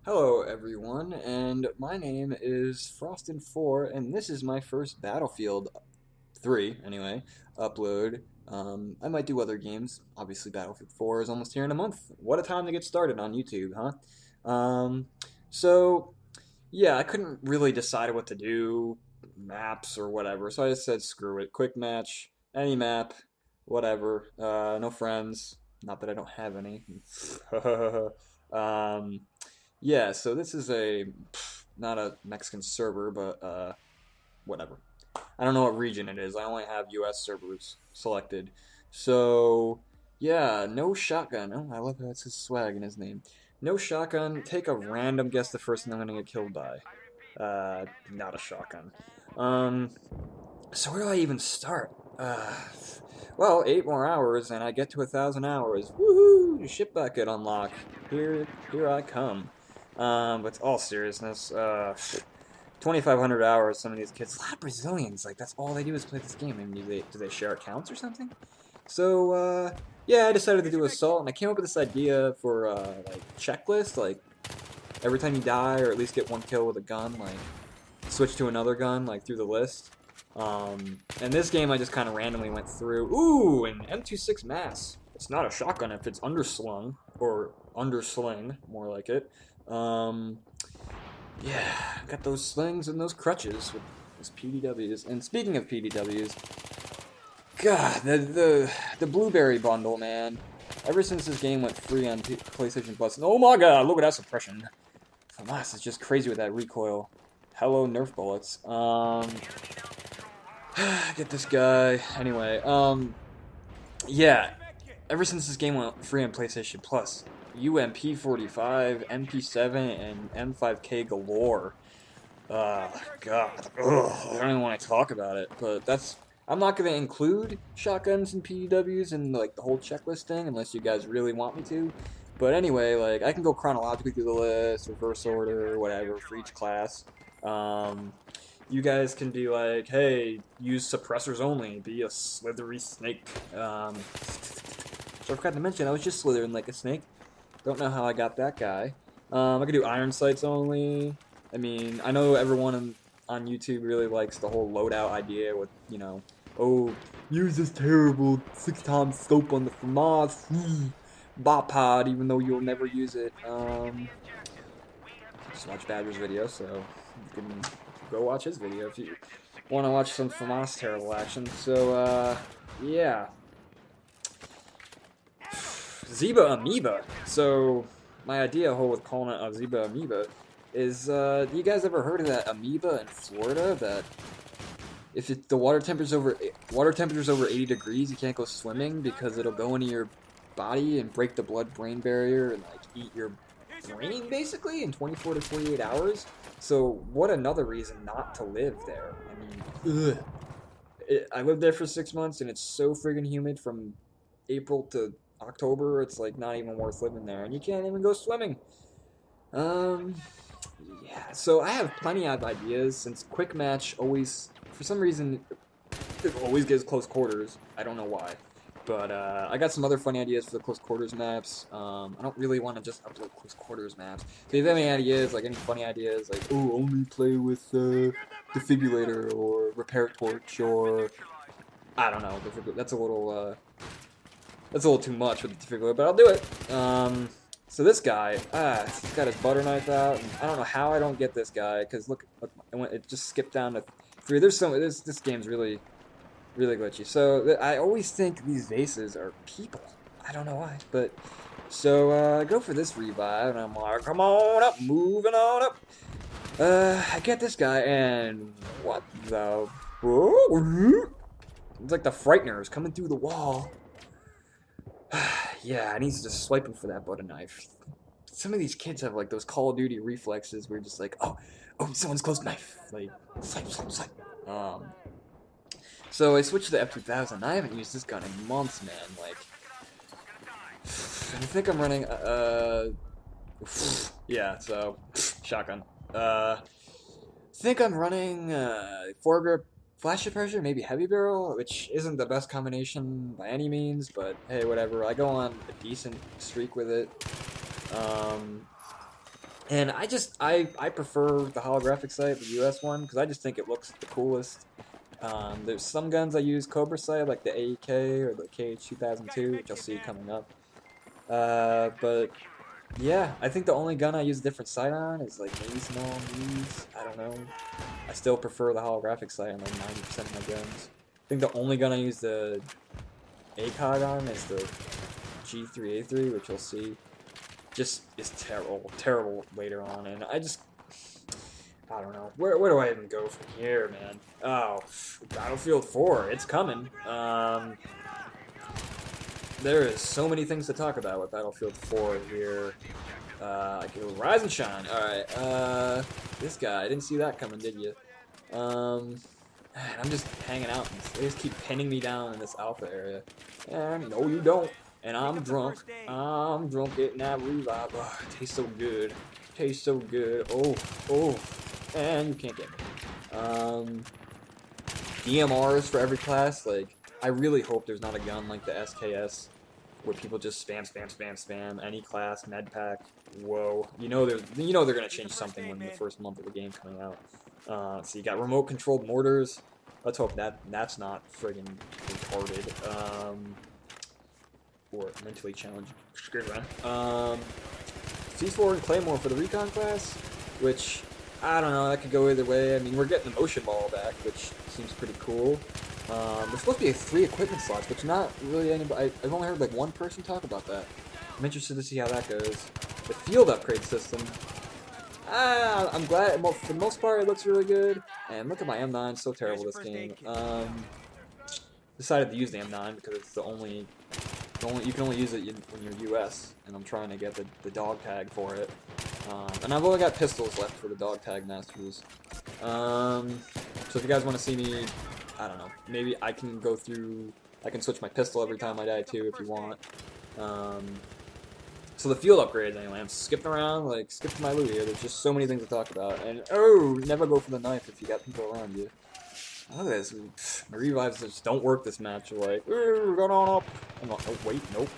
Hello everyone, and my name is Frosted4, and this is my first Battlefield 3, anyway, upload. I might do other games. Obviously, Battlefield 4 is almost here in a month. What a time to get started on YouTube, huh? So, yeah, I couldn't really decide what to do, maps or whatever, so I just said screw it. Quick match, any map, whatever. No friends. Not that I don't have any. um, yeah, so this is not a Mexican server, but whatever. I don't know what region it is. I only have US servers selected. So, yeah, no shotgun. Oh, I love how it's his swag in his name. No shotgun. Take a random guess the first thing I'm gonna get killed by. Not a shotgun. Um, so where do I even start? Well, 8 more hours and I get to 1,000 hours. Woohoo! Ship bucket unlock. Here I come. But all seriousness, 2,500 hours. Some of these kids, a lot of Brazilians, like that's all they do is play this game. I mean, do they share accounts or something? So, yeah, I decided to do assault, and I came up with this idea for like checklist, like every time you die or at least get one kill with a gun, like switch to another gun, like through the list. And this game I just kind of randomly went through. Ooh, an M26 mass. It's not a shotgun if it's underslung, or undersling, more like it. Um, yeah, got those slings and those crutches with those PDWs. And speaking of PDWs, God, the Blueberry bundle, man. Ever since this game went free on PlayStation Plus, oh my God, look at that suppression. FAMAS is just crazy with that recoil. Hello, Nerf bullets. Get this guy. Anyway, yeah. Ever since this game went free on PlayStation Plus, UMP45, MP7, and M5K galore. God. Ugh, I don't even want to talk about it, but that's. I'm not going to include shotguns and PDWs in like the whole checklist thing unless you guys really want me to. But anyway, like I can go chronologically through the list, reverse order, whatever for each class. Um, you guys can be like, hey, use suppressors only, be a slithery snake. So I forgot to mention, I was just slithering like a snake. Don't know how I got that guy. I could do iron sights only. I mean, I know everyone on YouTube really likes the whole loadout idea with, oh, use this terrible 6 times scope on the FAMAS bot pod, even though you'll never use it. Just watch Badger's video, so you can go watch his video if you want to watch some FAMAS terrible action. So, yeah. Ziba Amoeba. So, my idea whole with calling it a Ziba Amoeba is, you guys ever heard of that amoeba in Florida that if the water temperature's over 80 degrees, you can't go swimming because it'll go into your body and break the blood-brain barrier and like eat your brain basically in 24 to 48 hours. So what another reason not to live there? I mean, ugh. I lived there for 6 months and it's so friggin' humid from April to October. It's like not even worth living there, and you can't even go swimming. Um, yeah. So I have plenty of ideas since quick match always, for some reason, it always gives close quarters. I don't know why. But I got some other funny ideas for the close quarters maps. I don't really want to just upload close quarters maps. If you have any ideas, like any funny ideas, like, oh, only play with defibrillator or repair torch or I don't know. That's a little too much with the defibrillator, but I'll do it. So this guy, he's got his butter knife out. And I don't know how I don't get this guy because look, it just skipped down to 3. This game's really really glitchy. So I always think these vases are people. I don't know why, but so I go for this revive, and I'm like, come on up, moving on up. I get this guy, and what the? It's like the Frighteners coming through the wall. Yeah, and he's just swiping for that butter knife. Some of these kids have like those Call of Duty reflexes where you're just like, oh, someone's close knife. Like, swipe, swipe, swipe. So I switched to the F2000. I haven't used this gun in months, man. Like, I think I'm running, yeah, so, shotgun. Think I'm running, foregrip flash suppressor, maybe heavy barrel, which isn't the best combination by any means, but hey, whatever. I go on a decent streak with it. And I prefer the holographic sight, the US one, because I just think it looks the coolest. There's some guns I use Cobra sight, like the AEK or the KH-2002, which I'll see coming up. But yeah, I think the only gun I use a different sight on is like maybe small knees. I don't know. I still prefer the holographic sight on like 90% of my guns. I think the only gun I use the ACOG on is the G3A3, which you'll see. Just is terrible, terrible later on, and I don't know. Where do I even go from here, man? Oh, Battlefield 4, it's coming. There is so many things to talk about with Battlefield 4 here. I can go Rise and Shine. Alright, this guy, I didn't see that coming, did you? Man, I'm just hanging out. They just keep pinning me down in this alpha area. And no, you don't. And I'm drunk. I'm drunk getting that revive. Oh, it tastes so good. Tastes so good. Oh, oh. And you can't get me. DMRs for every class. Like, I really hope there's not a gun like the SKS where people just spam, spam, spam, spam. Any class, med pack. Whoa. You know they're gonna change something when the first month of the game coming out. So you got remote controlled mortars. Let's hope that's not friggin' retarded. Or mentally challenged. C4 and Claymore for the recon class, which I don't know. That could go either way. I mean, we're getting the motion ball back, which seems pretty cool. There's supposed to be 3 equipment slots, which not really anybody. I've only heard like one person talk about that. I'm interested to see how that goes. The field upgrade system. I'm glad. For the most part, it looks really good. And look at my M9, so terrible this game. Decided to use the M9 because it's the only you can only use it when you're US, and I'm trying to get the dog tag for it. And I've only got pistols left for the dog tag masters. So if you guys want to see me, I don't know, maybe I can go through. I can switch my pistol every time I die too, if you want. So the field upgrades, anyway, I'm skipping around, like, skipping my loot here. There's just so many things to talk about. And, oh, never go for the knife if you got people around you. Look at this. My revives just don't work this match. They're like, we're going on up. I'm like, oh, wait, nope.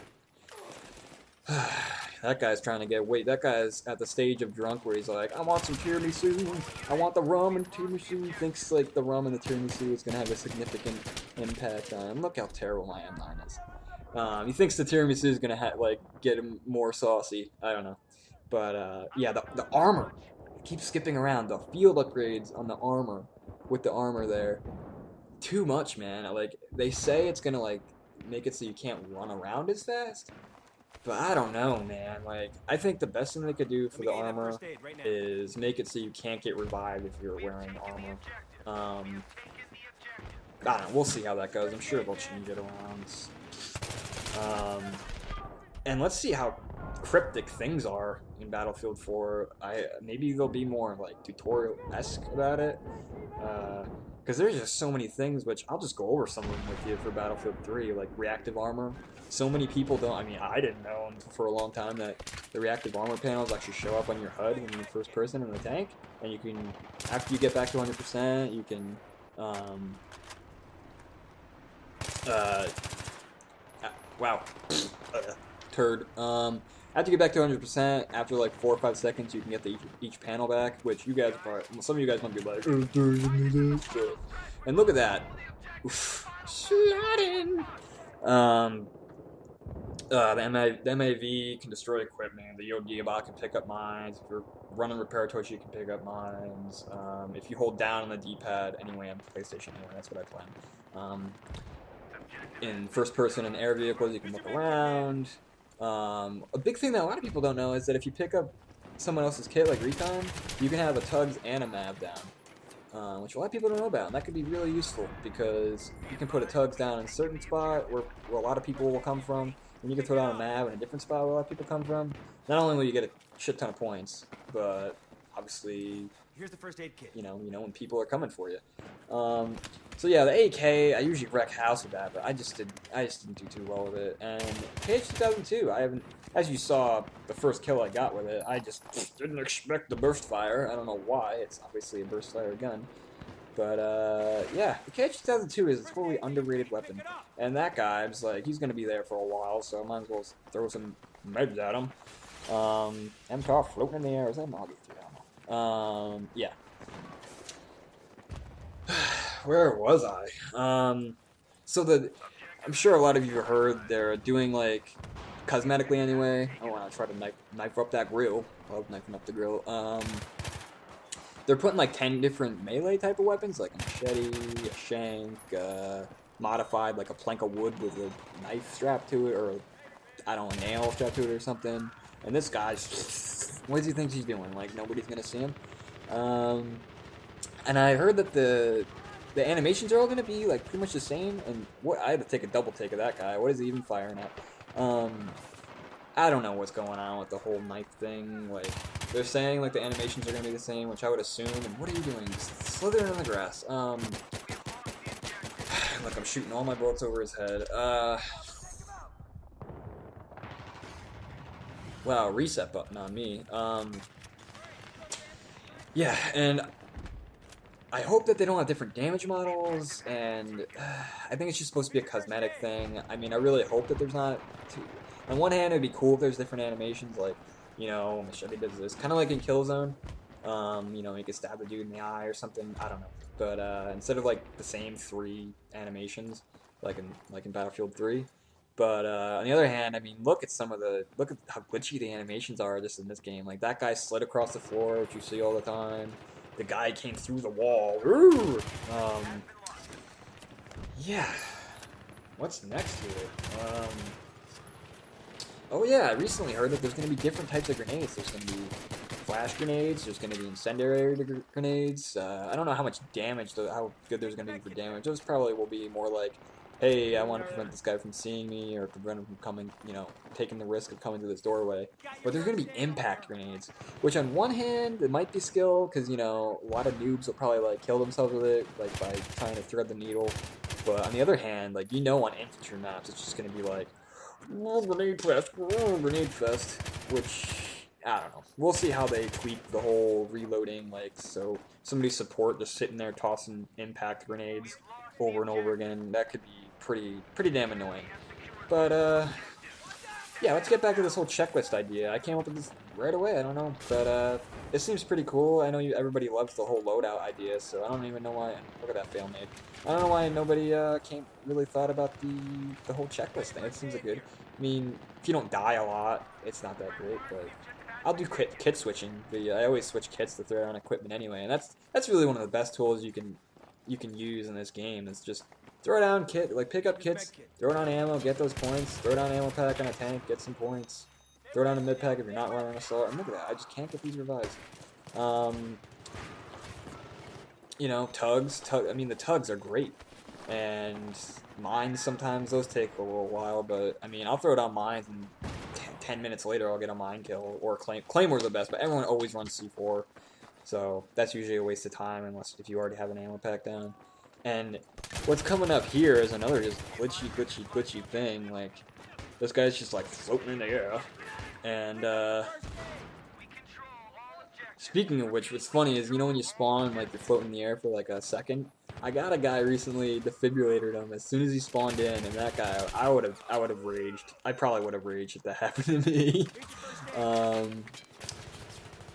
That guy's trying to get weight. That guy's at the stage of drunk where he's like, I want some tiramisu. I want the rum and tiramisu. He thinks, like, the rum and the tiramisu is going to have a significant impact on him. Look how terrible my M9 is. He thinks the tiramisu is gonna like get him more saucy. I don't know, but yeah, the armor. I keep skipping around the field upgrades on the armor with the armor there. Too much, man. Like they say it's gonna like make it so you can't run around as fast, but I don't know, man. Like I think the best thing they could do for the armor is make it so you can't get revived if you're wearing armor. I don't know. We'll see how that goes. I'm sure they'll change it around. And let's see how cryptic things are in Battlefield 4. Maybe they'll be more like tutorial-esque about it, because there's just so many things. Which I'll just go over some of them with you for Battlefield 3, like reactive armor. So many people don't. I mean, I didn't know for a long time that the reactive armor panels actually show up on your HUD when you're first person in the tank, and you can, after you get back to 100%, you can. Wow. Turd. After you get back to 100%, after like 4 or 5 seconds, you can get each panel back, which you guys probably, some of you guys might be like, and look at that. Oof. Sliding. The MAV can destroy equipment. The Ziba can pick up mines. If you're running repair torch, you can pick up mines. If you hold down on the D-pad, anyway, on PlayStation, anyway, that's what I plan. In first person and air vehicles, you can look around. A big thing that a lot of people don't know is that if you pick up someone else's kit, like Recon, you can have a tugs and a MAV down, which a lot of people don't know about, and that could be really useful because you can put a tugs down in a certain spot where a lot of people will come from, and you can throw down a MAV in a different spot where a lot of people come from. Not only will you get a shit ton of points, but obviously, here's the first aid kit. You know when people are coming for you. So yeah, the AK, I usually wreck house with that, but I just didn't do too well with it. And KH-2002, I haven't, as you saw, the first kill I got with it, I just didn't expect the burst fire. I don't know why. It's obviously a burst fire gun. But yeah, the KH-2002 is a totally underrated weapon. And that guy, I was like, he's gonna be there for a while, so I might as well throw some meds at him. MTAR floating in the air. Is that Mog 3? I don't know. Yeah. Where was I? So I'm sure a lot of you have heard they're doing like cosmetically anyway. I want to try to knife up that grill. I love knifing up the grill. They're putting like 10 different melee type of weapons, like a machete, a shank, modified like a plank of wood with a knife strapped to it, or I don't know, a nail strapped to it or something. And this guy's, what does he think he's doing? Like nobody's gonna see him. Um, and I heard that the animations are all gonna be like pretty much the same. And what I had to take a double take of that guy. What is he even firing at? I don't know what's going on with the whole knife thing. Like they're saying like the animations are gonna be the same, which I would assume. And what are you doing? Just slithering in the grass. Look, I'm shooting all my bullets over his head. Wow, reset button on me. Yeah, and I hope that they don't have different damage models, and I think it's just supposed to be a cosmetic thing. I mean, I really hope that there's not too... On one hand, it'd be cool if there's different animations, like, you know, Machete does this, kind of like in Killzone. You know, you could stab a dude in the eye or something, I don't know. But instead of, like, the same 3 animations, like in Battlefield 3. But on the other hand, I mean, look at how glitchy the animations are just in this game. Like, that guy slid across the floor, which you see all the time. The guy came through the wall. Yeah. What's next here? Oh yeah, I recently heard that there's going to be different types of grenades. There's going to be flash grenades. There's going to be incendiary grenades. I don't know how much damage, how good there's going to be for damage. Those probably will be more like, hey, I want to prevent this guy from seeing me, or prevent him from coming, you know, taking the risk of coming through this doorway. But there's going to be impact grenades, which on one hand, it might be skill, because, you know, a lot of noobs will probably, like, kill themselves with it, like, by trying to thread the needle. But on the other hand, like, you know, on infantry maps, it's just going to be like, grenade fest, which, I don't know. We'll see how they tweak the whole reloading, like, so somebody support just sitting there tossing impact grenades over and over again. That could be pretty damn annoying. But, yeah, let's get back to this whole checklist idea. I came up with this right away, I don't know. But, it seems pretty cool. I know everybody loves the whole loadout idea, so I don't even know why. Look at that fail made. I don't know why nobody really thought about the whole checklist thing. It seems like good. I mean, if you don't die a lot, it's not that great, but I'll do kit switching. I always switch kits to throw on equipment anyway, and that's really one of the best tools you can use in this game. Is just throw down kit, like pick up kits, throw it on ammo, get those points, throw down ammo pack on a tank, get some points, throw down a mid pack if you're not running an assault. And look at that, I just can't get these revives. You know, I mean, the tugs are great. And mines, sometimes those take a little while, but I mean, I'll throw down mines and 10 minutes later I'll get a mine kill, or Claymore's the best, but everyone always runs C4. So that's usually a waste of time unless if you already have an ammo pack down. And what's coming up here is another just glitchy thing. Like, this guy's just like floating in the air. And speaking of which, what's funny is, you know when you spawn, like, you're floating in the air for, like, a second? I got a guy recently defibrillated him as soon as he spawned in, and that guy, I would have raged. I probably would have raged if that happened to me.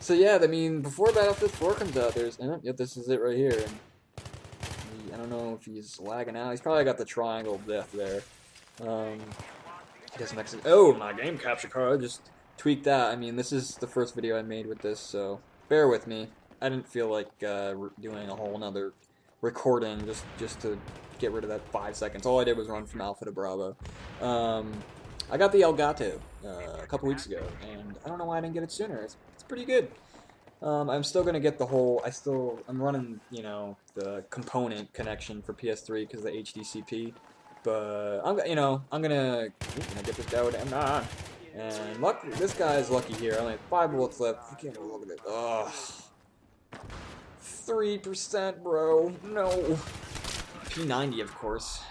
So yeah, I mean, before Battlefield 4 comes out, yep, this is it right here. And I don't know if he's lagging out. He's probably got the triangle of death there. I guess next is, oh, my game capture card just tweaked that. I mean, this is the first video I made with this, so bear with me. I didn't feel like doing a whole nother recording just to get rid of that 5 seconds. All I did was run from Alpha to Bravo. I got the Elgato a couple weeks ago, and I don't know why I didn't get it sooner. It's pretty good. I'm still gonna get the whole. I'm running, you know, the component connection for PS3 because of the HDCP. But I'm gonna get this guy with M9. And this guy's lucky here. Only 5 bullets left. I can't look at it. Ugh. 3%, bro. No. P90, of course.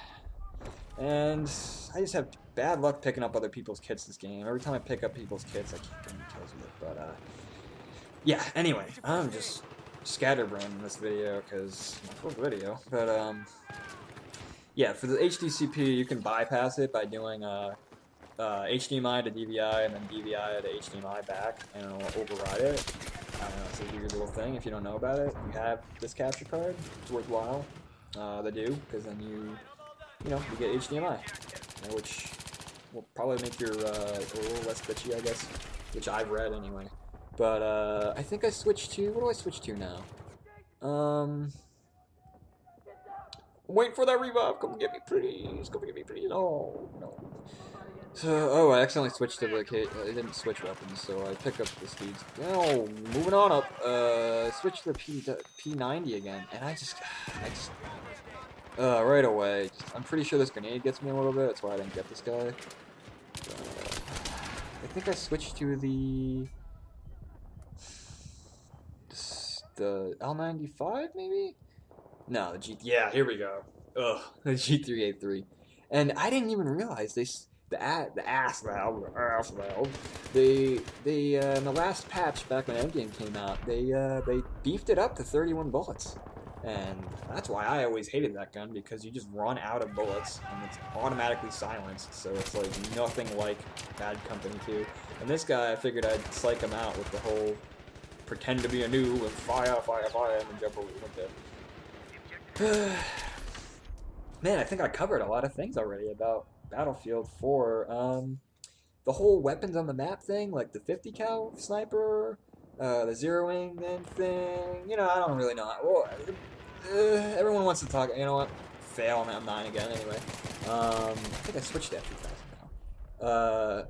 And I just have bad luck picking up other people's kits this game. Every time I pick up people's kits, I keep getting kills with it. But, yeah, anyway. I'm just scatterbrained in this video, because my first video. But, yeah, for the HDCP, you can bypass it by doing, HDMI to DVI and then DVI to HDMI back, and it'll override it. I don't know, it's a weird little thing. If you don't know about it, you have this capture card. It's worthwhile. They do, because then you get HDMI, which will probably make your a little less bitchy, I guess, which I've read anyway. But I think I switched to, what do I switch to now? I'm waiting for that revive. Come get me, please. Come get me, please. Oh no. So, oh, I accidentally switched to the I didn't switch weapons, so I pick up the speeds. Oh, moving on up. Switch to the P90 again, and I just, right away. I'm pretty sure this grenade gets me a little bit. That's why I didn't get this guy. I think I switched to the L95 maybe. No, the G. Yeah, here we go. Ugh, the G383, and I didn't even realize the ass valve, they in the last patch back when Endgame came out, they beefed it up to 31 bullets, and that's why I always hated that gun, because you just run out of bullets and it's automatically silenced, so it's like nothing like Bad Company 2. And this guy, I figured I'd psych him out with the whole pretend to be a noob and fire, and then jump over the window. Man, I think I covered a lot of things already about Battlefield 4. The whole weapons on the map thing, like the 50 cal sniper, the zeroing thing, I don't really know. Well, everyone wants to talk, you know what? Fail on M9 again anyway. I think I switched to F2000 now.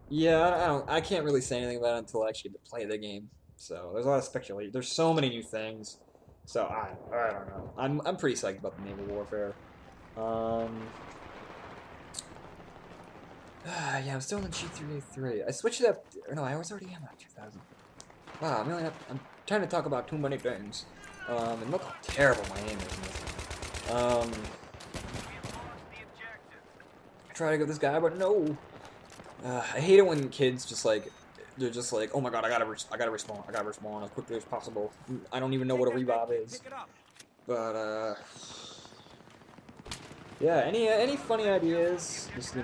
Yeah, I can't really say anything about it until I actually get to play the game. So there's a lot of speculation. There's so many new things. So I don't know. I'm pretty psyched about the naval warfare. Yeah, I'm still in the G383. I switched it up. Or no, I was already in that 2000. Wow, I'm trying to talk about too many things. And look how terrible my aim is in this. Try to get this guy, but no. I hate it when kids just like, they're just like, oh my god, I gotta respawn as quickly as possible. I don't even know what a revive is. But yeah, any funny ideas? Just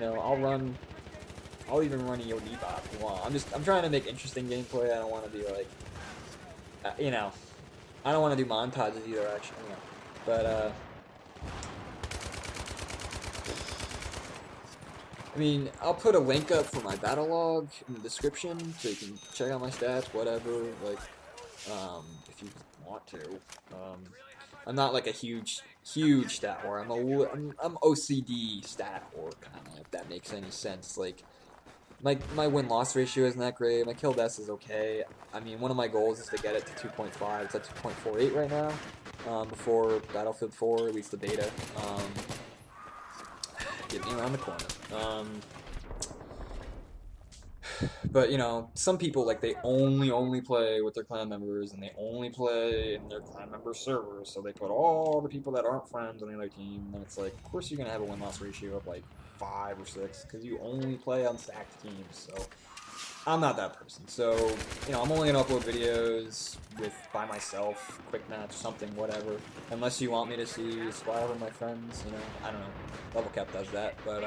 I'll even run a Yodiba if you want. I'm trying to make interesting gameplay. I don't want to be like, I don't want to do montages either, actually. But I mean, I'll put a link up for my battle log in the description so you can check out my stats, whatever. Like, if you want to. I'm not like a huge stat whore. I'm OCD stat whore, kind of, if that makes any sense. Like, my win-loss ratio isn't that great. My kill death is okay. I mean, one of my goals is to get it to 2.5. It's at 2.48 right now. Before Battlefield 4, at least the beta. Get me around the corner. But some people, like, they only play with their clan members, and they only play in their clan member servers, so they put all the people that aren't friends on the other team, and it's like, of course you're gonna have a win-loss ratio of like 5 or 6, because you only play on stacked teams. So I'm not that person. So I'm only gonna upload videos by myself, quick match, something, whatever, unless you want me to see splatter with my friends. I don't know. Level Cap does that, but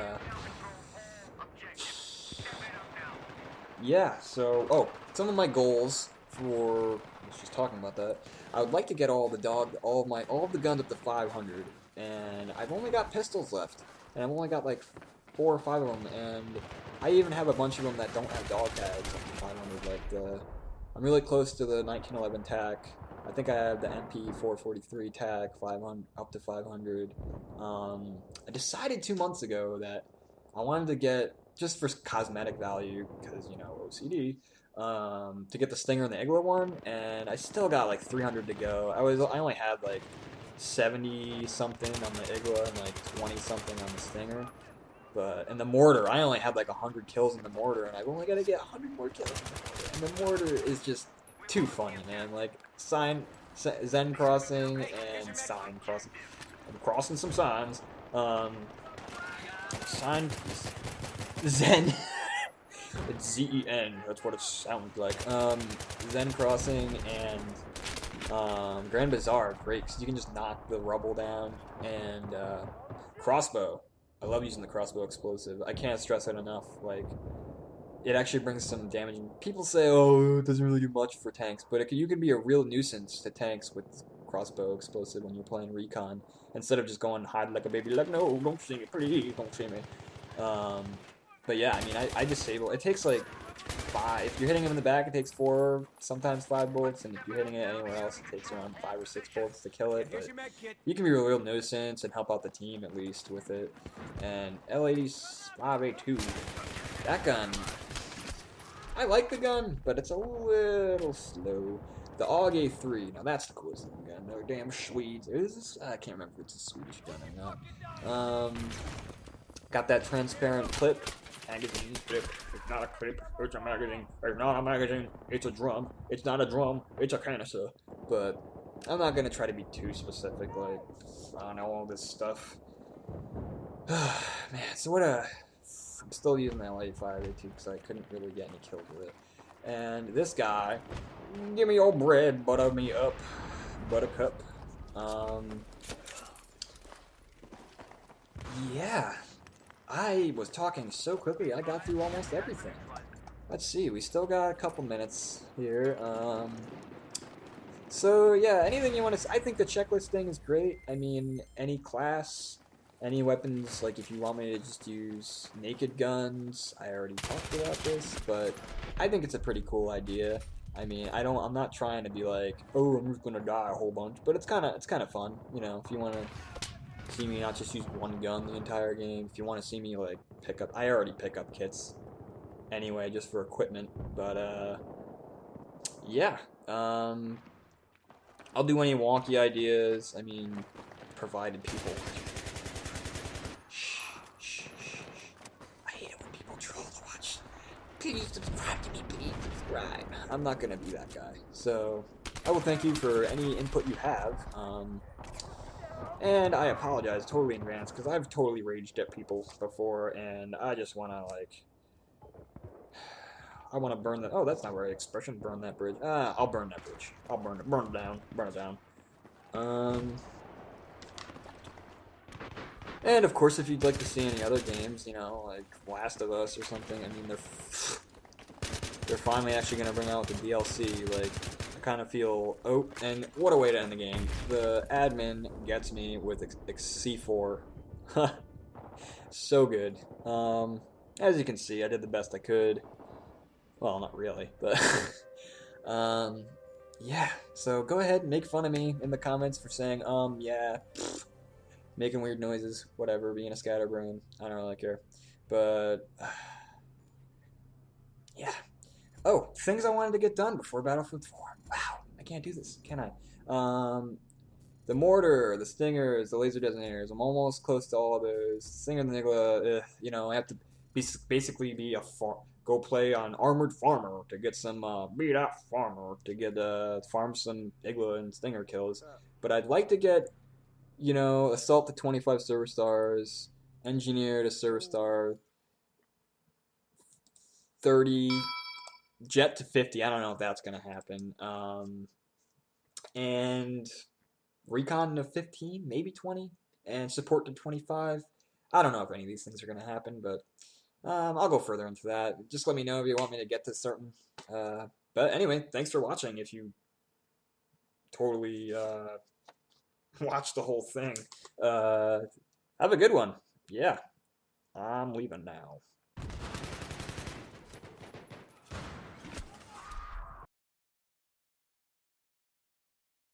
yeah, so, some of my goals for, I was just talking about that, I would like to get all of the guns up to 500, and I've only got pistols left, and I've only got like 4 or 5 of them, and I even have a bunch of them that don't have dog tags up to 500, like I'm really close to the 1911 tac. I think I have the MP443 tac, 500, up to 500. I decided 2 months ago that I wanted to get, just for cosmetic value, because, OCD, to get the Stinger and the Igla one, and I still got like 300 to go. I only had like 70 something on the Igla and like 20 something on the Stinger. But in the mortar, I only had like 100 kills in the mortar, and I've only got to get 100 more kills in the mortar. And the mortar is just too funny, man. Like, Zen crossing and sign crossing. I'm crossing some signs. Sign Zen. It's Z-E-N. That's what it sounds like. Zen crossing and Grand Bazaar are great because you can just knock the rubble down, and crossbow. I love using the crossbow explosive. I can't stress it enough. Like, it actually brings some damage. And people say, "Oh, it doesn't really do much for tanks," but you can be a real nuisance to tanks with crossbow explosive when you're playing recon. Instead of just going hide like a baby, like, "No, don't see me, please, don't see me." Um, but yeah, I mean, I disable. It takes like five. If you're hitting him in the back, it takes four, sometimes five bullets, and if you're hitting it anywhere else, it takes around 5 or 6 bullets to kill it. But you can be a real nuisance and help out the team at least with it. And L85A2, that gun, I like the gun, but it's a little slow. The AUG A3, now that's the coolest looking gun. No damn Swedes. Is this? I can't remember if it's a Swedish gun or not. Got that transparent clip. Magazine clip. It's not a clip. It's a magazine. It's not a magazine. It's a drum. It's not a drum. It's a canister. But I'm not gonna try to be too specific. Like, I don't know all this stuff. Man, so what a. I'm still using that L85 A2 because I couldn't really get any kills with it. And this guy, give me your bread, butter me up, buttercup. Yeah, I was talking so quickly, I got through almost everything. Let's see, we still got a couple minutes here. So yeah, anything you want to? I think the checklist thing is great. I mean, any class, any weapons. Like if you want me to just use naked guns, I already talked about this, but I think it's a pretty cool idea. I mean, I don't. I'm not trying to be like, oh, I'm just gonna die a whole bunch, but it's kind of fun. You know, if you want to see me not just use one gun the entire game. If you want to see me like pick up, I already pick up kits anyway, just for equipment. But yeah. Um, I'll do any wonky ideas. I mean, provided people. Shh, shh, shh. I hate it when people troll to watch. Please subscribe to me, please subscribe. I'm not gonna be that guy. So I will thank you for any input you have. And I apologize totally in advance because I've totally raged at people before, and I just want to like, I want to burn that. Oh, that's not the right expression. Burn that bridge. I'll burn that bridge. I'll burn it down, burn it down. Um, and of course, if you'd like to see any other games, you know, like Last of Us or something. I mean, they're finally actually gonna bring out the DLC. Like, I kind of feel, oh, and what a way to end the game. The admin gets me with C4. So good. As you can see, I did the best I could. Well, not really, but um, yeah. So go ahead and make fun of me in the comments for saying, yeah, making weird noises, whatever, being a scatterbrain. I don't really care. But yeah. Oh, things I wanted to get done before Battlefield 4. Wow, I can't do this, can I? The mortar, the stingers, the laser detonators. I'm almost close to all of those. Stinger and the Nigla, you know, I have to basically be a go play on Armored Farmer to get some beat up farmer to get farm some Igla and Stinger kills. But I'd like to get, you know, Assault to 25 server stars, Engineer to server star 30, Jet to 50. I don't know if that's gonna happen. And Recon to 15, maybe 20, and Support to 25. I don't know if any of these things are gonna happen, but I'll go further into that. Just let me know if you want me to get to certain. But anyway, thanks for watching. If you totally watched the whole thing, have a good one. Yeah, I'm leaving now.